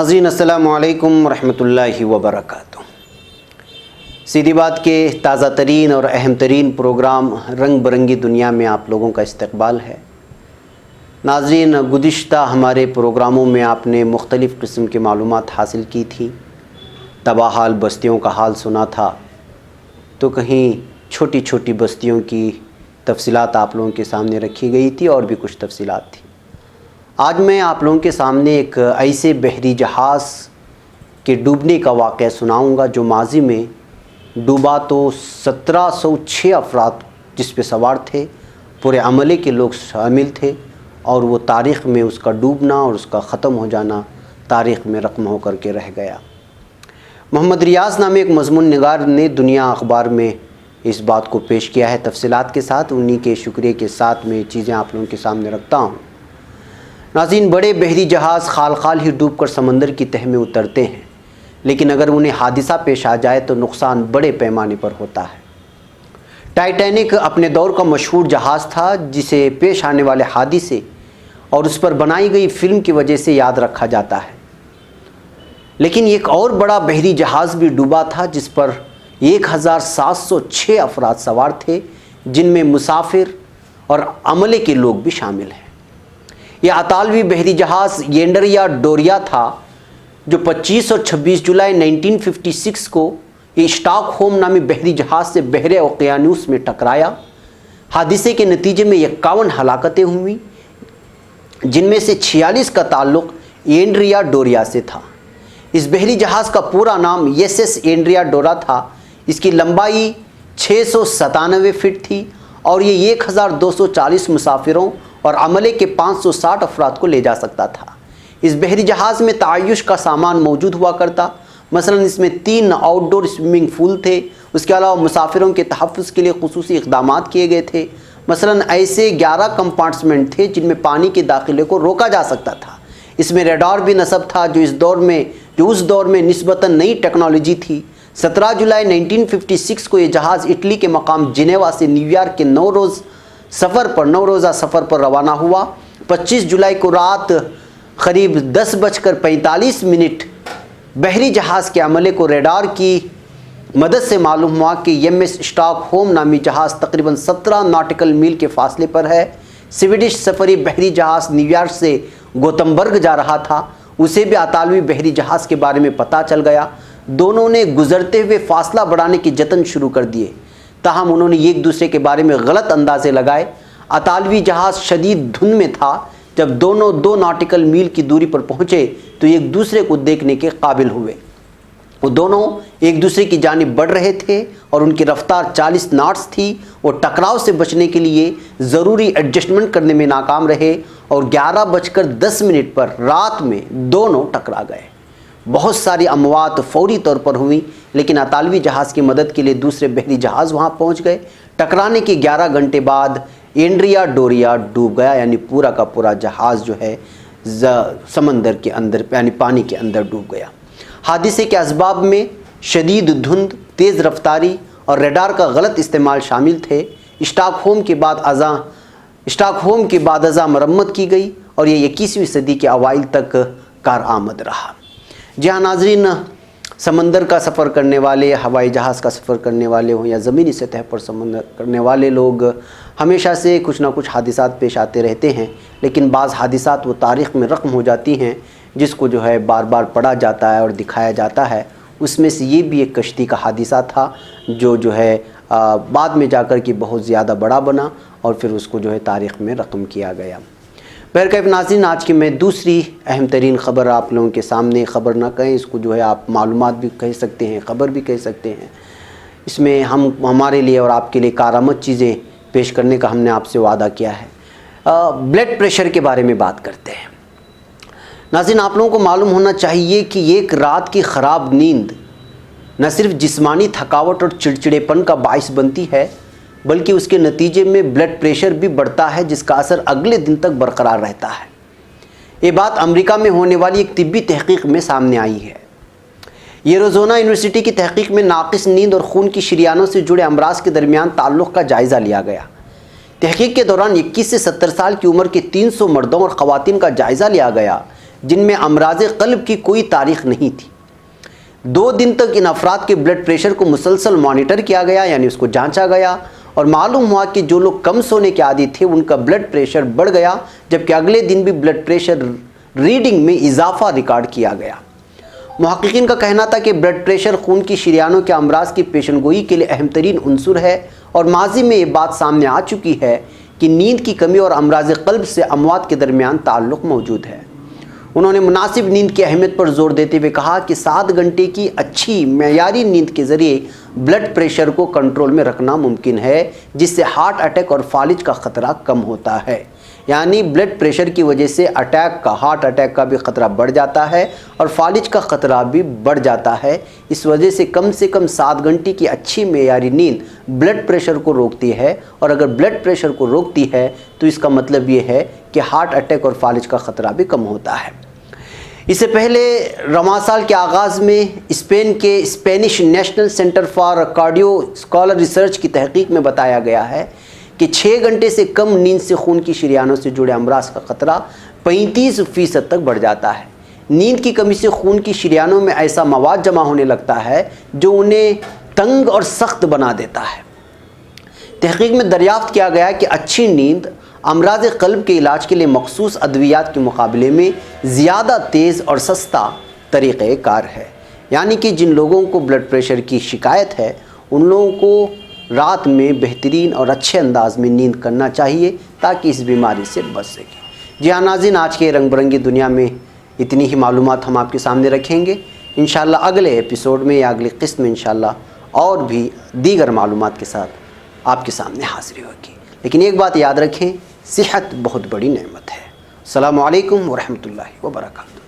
ناظرین السلام علیکم ورحمۃ اللہ وبرکاتہ۔ سیدھی بات کے تازہ ترین اور اہم ترین پروگرام رنگ برنگی دنیا میں آپ لوگوں کا استقبال ہے۔ ناظرین، گزشتہ ہمارے پروگراموں میں آپ نے مختلف قسم کی معلومات حاصل کی تھیں، تباہ حال بستیوں کا حال سنا تھا، تو کہیں چھوٹی چھوٹی بستیوں کی تفصیلات آپ لوگوں کے سامنے رکھی گئی تھی اور بھی کچھ تفصیلات تھیں۔ آج میں آپ لوگوں کے سامنے ایک ایسے بحری جہاز کے ڈوبنے کا واقعہ سناؤں گا جو ماضی میں ڈوبا تو 1706 افراد جس پہ سوار تھے، پورے عملے کے لوگ شامل تھے، اور وہ تاریخ میں اس کا ڈوبنا اور اس کا ختم ہو جانا تاریخ میں رقم ہو کر کے رہ گیا۔ محمد ریاض نامی ایک مضمون نگار نے دنیا اخبار میں اس بات کو پیش کیا ہے تفصیلات کے ساتھ۔ انہی کے شکریہ کے ساتھ میں یہ چیزیں آپ لوگوں کے سامنے رکھتا ہوں۔ ناظرین، بڑے بحری جہاز خال خال ہی ڈوب کر سمندر کی تہہ میں اترتے ہیں، لیکن اگر انہیں حادثہ پیش آ جائے تو نقصان بڑے پیمانے پر ہوتا ہے۔ ٹائٹینک اپنے دور کا مشہور جہاز تھا جسے پیش آنے والے حادثے اور اس پر بنائی گئی فلم کی وجہ سے یاد رکھا جاتا ہے، لیکن ایک اور بڑا بحری جہاز بھی ڈوبا تھا جس پر 1706 افراد سوار تھے، جن میں مسافر اور عملے کے لوگ بھی شامل ہیں۔ یہ اطالوی بحری جہاز ینڈریا ڈوریا تھا جو 25 اور 26 جولائی 1956 کو یہ اسٹاک ہوم نامی بحری جہاز سے بحر اوقیانوس میں ٹکرایا۔ حادثے کے نتیجے میں 51 ہلاکتیں ہوئیں، جن میں سے 46 کا تعلق ینڈریا ڈوریا سے تھا۔ اس بحری جہاز کا پورا نام ایس ینڈریا ڈورا تھا۔ اس کی لمبائی 697 فٹ تھی اور یہ 1240 مسافروں اور عملے کے 560 افراد کو لے جا سکتا تھا۔ اس بحری جہاز میں تعیش کا سامان موجود ہوا کرتا، مثلا اس میں 3 آؤٹ ڈور سوئمنگ پول تھے۔ اس کے علاوہ مسافروں کے تحفظ کے لیے خصوصی اقدامات کیے گئے تھے، مثلا ایسے 11 کمپارٹمنٹ تھے جن میں پانی کے داخلے کو روکا جا سکتا تھا۔ اس میں ریڈار بھی نصب تھا جو اس دور میں نسبتاً نئی ٹیکنالوجی تھی۔ 17 جولائی 1956 کو یہ جہاز اٹلی کے مقام جنیوا سے نیو یارک کے 9 روزہ سفر پر روانہ ہوا۔ 25 جولائی کو رات قریب 10:45 بحری جہاز کے عملے کو ریڈار کی مدد سے معلوم ہوا کہ ایم ایس اسٹاک ہوم نامی جہاز تقریباً 17 ناٹیکل میل کے فاصلے پر ہے۔ سویڈش سفری بحری جہاز نیو یارک سے گوتمبرگ جا رہا تھا، اسے بھی اطالوی بحری جہاز کے بارے میں پتہ چل گیا۔ دونوں نے گزرتے ہوئے فاصلہ بڑھانے کے جتن شروع کر دیے، تاہم انہوں نے ایک دوسرے کے بارے میں غلط اندازے لگائے۔ اطالوی جہاز شدید دھند میں تھا۔ جب دونوں 2 ناٹیکل میل کی دوری پر پہنچے تو ایک دوسرے کو دیکھنے کے قابل ہوئے۔ وہ دونوں ایک دوسرے کی جانب بڑھ رہے تھے اور ان کی رفتار 40 ناٹس تھی۔ وہ ٹکراؤ سے بچنے کے لیے ضروری ایڈجسٹمنٹ کرنے میں ناکام رہے اور 11:10 پر رات میں دونوں ٹکرا گئے۔ بہت ساری اموات فوری طور پر ہوئیں، لیکن اطالوی جہاز کی مدد کے لیے دوسرے بحری جہاز وہاں پہنچ گئے۔ ٹکرانے کے 11 گھنٹے بعد ینڈریا ڈوریا ڈوب گیا، یعنی پورا کا پورا جہاز جو ہے سمندر کے اندر یعنی پانی کے اندر ڈوب گیا۔ حادثے کے اسباب میں شدید دھند، تیز رفتاری اور ریڈار کا غلط استعمال شامل تھے۔ اسٹاک ہوم کے بعد ازاں مرمت کی گئی اور یہ 21ویں صدی کے اوائل تک کارآمد رہا۔ جی ہاں ناظرین، سمندر کا سفر کرنے والے، ہوائی جہاز کا سفر کرنے والے ہوں یا زمینی سطح پر سمندر کرنے والے لوگ، ہمیشہ سے کچھ نہ کچھ حادثات پیش آتے رہتے ہیں، لیکن بعض حادثات وہ تاریخ میں رقم ہو جاتی ہیں جس کو جو ہے بار بار پڑھا جاتا ہے اور دکھایا جاتا ہے۔ اس میں سے یہ بھی ایک کشتی کا حادثہ تھا جو ہے بعد میں جا کر کے بہت زیادہ بڑا بنا اور پھر اس کو جو ہے تاریخ میں رقم کیا گیا۔ بہرکیف ناظرین، آج کی میں دوسری اہم ترین خبر آپ لوگوں کے سامنے، خبر نہ کہیں اس کو جو ہے آپ معلومات بھی کہہ سکتے ہیں، خبر بھی کہہ سکتے ہیں۔ اس میں ہمارے لیے اور آپ کے لیے کارآمد چیزیں پیش کرنے کا ہم نے آپ سے وعدہ کیا ہے۔ بلڈ پریشر کے بارے میں بات کرتے ہیں۔ ناظرین، آپ لوگوں کو معلوم ہونا چاہیے کہ ایک رات کی خراب نیند نہ صرف جسمانی تھکاوٹ اور چڑچڑے پن کا باعث بنتی ہے، بلکہ اس کے نتیجے میں بلڈ پریشر بھی بڑھتا ہے جس کا اثر اگلے دن تک برقرار رہتا ہے۔ یہ بات امریکہ میں ہونے والی ایک طبی تحقیق میں سامنے آئی ہے۔ یہ ایریزونا یونیورسٹی کی تحقیق میں ناقص نیند اور خون کی شریانوں سے جڑے امراض کے درمیان تعلق کا جائزہ لیا گیا۔ تحقیق کے دوران 21 سے 70 سال کی عمر کے 300 مردوں اور خواتین کا جائزہ لیا گیا جن میں امراض قلب کی کوئی تاریخ نہیں تھی۔ 2 دن تک ان افراد کے بلڈ پریشر کو مسلسل مانیٹر کیا گیا، یعنی اس کو جانچا گیا، اور معلوم ہوا کہ جو لوگ کم سونے کے عادی تھے ان کا بلڈ پریشر بڑھ گیا، جبکہ اگلے دن بھی بلڈ پریشر ریڈنگ میں اضافہ ریکارڈ کیا گیا۔ محققین کا کہنا تھا کہ بلڈ پریشر خون کی شریانوں کے امراض کی پیشن گوئی کے لیے اہم ترین عنصر ہے، اور ماضی میں یہ بات سامنے آ چکی ہے کہ نیند کی کمی اور امراض قلب سے اموات کے درمیان تعلق موجود ہے۔ انہوں نے مناسب نیند کی اہمیت پر زور دیتے ہوئے کہا کہ 7 گھنٹے کی اچھی معیاری نیند کے ذریعے بلڈ پریشر کو کنٹرول میں رکھنا ممکن ہے، جس سے ہارٹ اٹیک اور فالج کا خطرہ کم ہوتا ہے۔ یعنی بلڈ پریشر کی وجہ سے ہارٹ اٹیک کا بھی خطرہ بڑھ جاتا ہے اور فالج کا خطرہ بھی بڑھ جاتا ہے۔ اس وجہ سے کم 7 گھنٹے کی اچھی معیاری نیند بلڈ پریشر کو روکتی ہے، اور اگر بلڈ پریشر کو روکتی ہے تو اس کا مطلب یہ ہے کہ ہارٹ اٹیک اور فالج کا خطرہ بھی کم ہوتا ہے۔ اس سے پہلے رواں سال کے آغاز میں اسپین کے Spanish national centre for cardio scholar research کی تحقیق میں بتایا گیا ہے کہ 6 گھنٹے سے کم نیند سے خون کی شریانوں سے جڑے امراض کا خطرہ 35% تک بڑھ جاتا ہے۔ نیند کی کمی سے خون کی شریانوں میں ایسا مواد جمع ہونے لگتا ہے جو انہیں تنگ اور سخت بنا دیتا ہے۔ تحقیق میں دریافت کیا گیا کہ اچھی نیند امراض قلب کے علاج کے لیے مخصوص ادویات کے مقابلے میں زیادہ تیز اور سستا طریقہ کار ہے۔ یعنی کہ جن لوگوں کو بلڈ پریشر کی شکایت ہے ان لوگوں کو رات میں بہترین اور اچھے انداز میں نیند کرنا چاہیے تاکہ اس بیماری سے بچ سکیں۔ جی ہاں ناظرین، آج کے رنگ برنگی دنیا میں اتنی ہی معلومات ہم آپ کے سامنے رکھیں گے۔ انشاءاللہ اگلے ایپیسوڈ میں یا اگلی قسط میں انشاءاللہ اور بھی دیگر معلومات کے ساتھ آپ کے سامنے حاضری ہوگی۔ لیکن ایک بات یاد رکھیں، صحت بہت بڑی نعمت ہے۔ السلام علیکم ورحمۃ اللہ وبرکاتہ۔